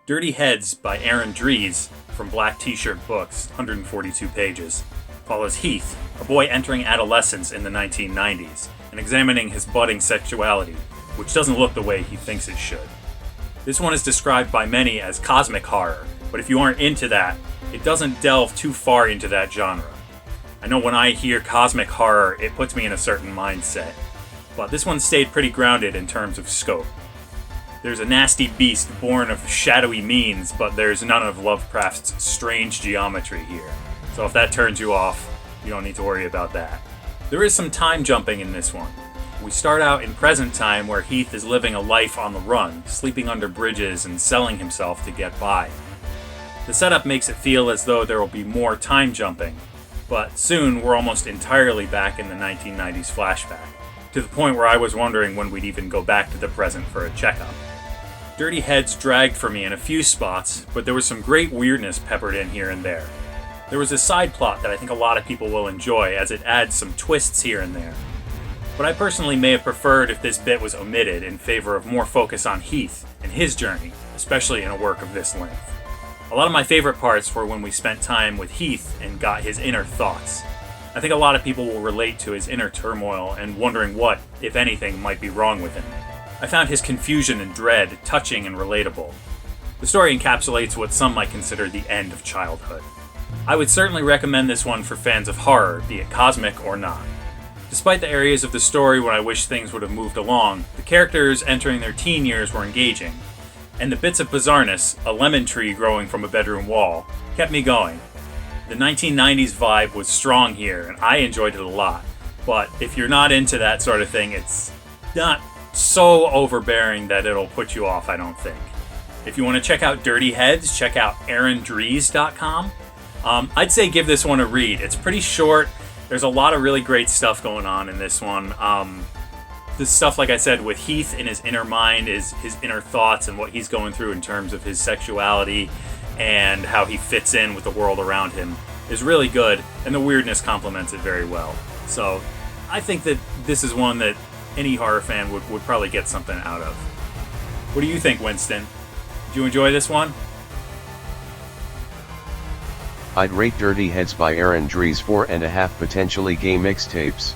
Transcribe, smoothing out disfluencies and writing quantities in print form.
Dirty Heads by Aaron Dries from Black T-Shirt Books, 142 pages, follows Heath, a boy entering adolescence in the 1990s, and examining his budding sexuality, which doesn't look the way he thinks it should. This one is described by many as cosmic horror, but if you aren't into that, it doesn't delve too far into that genre. I know when I hear cosmic horror, it puts me in a certain mindset, but this one stayed pretty grounded in terms of scope. There's a nasty beast born of shadowy means, but there's none of Lovecraft's strange geometry here. So if that turns you off, you don't need to worry about that. There is some time jumping in this one. We start out in present time where Heath is living a life on the run, sleeping under bridges and selling himself to get by. The setup makes it feel as though there will be more time jumping, but soon we're almost entirely back in the 1990s flashback, to the point where I was wondering when we'd even go back to the present for a checkup. Dirty Heads dragged for me in a few spots, but there was some great weirdness peppered in here and there. There was a side plot that I think a lot of people will enjoy, as it adds some twists here and there. But I personally may have preferred if this bit was omitted in favor of more focus on Heath and his journey, especially in a work of this length. A lot of my favorite parts were when we spent time with Heath and got his inner thoughts. I think a lot of people will relate to his inner turmoil and wondering what, if anything, might be wrong with him. I found his confusion and dread touching and relatable. The story encapsulates what some might consider the end of childhood. I would certainly recommend this one for fans of horror, be it cosmic or not. Despite the areas of the story where I wish things would have moved along, the characters entering their teen years were engaging, and the bits of bizarreness, a lemon tree growing from a bedroom wall, kept me going. The 1990s vibe was strong here, and I enjoyed it a lot, but if you're not into that sort of thing, it's not so overbearing that it'll put you off, I don't think. If you want to check out Dirty Heads, check out AaronDries.com. I'd say give this one a read. It's pretty short. There's a lot of really great stuff going on in this one. This stuff, like I said, with Heath in his inner mind, is his inner thoughts and what he's going through in terms of his sexuality and how he fits in with the world around him is really good, and the weirdness complements it very well. So I think that this is one that any horror fan would probably get something out of. What do you think, Winston? Did you enjoy this one? I'd rate Dirty Heads by Aaron Dries 4.5 potentially gay mixtapes.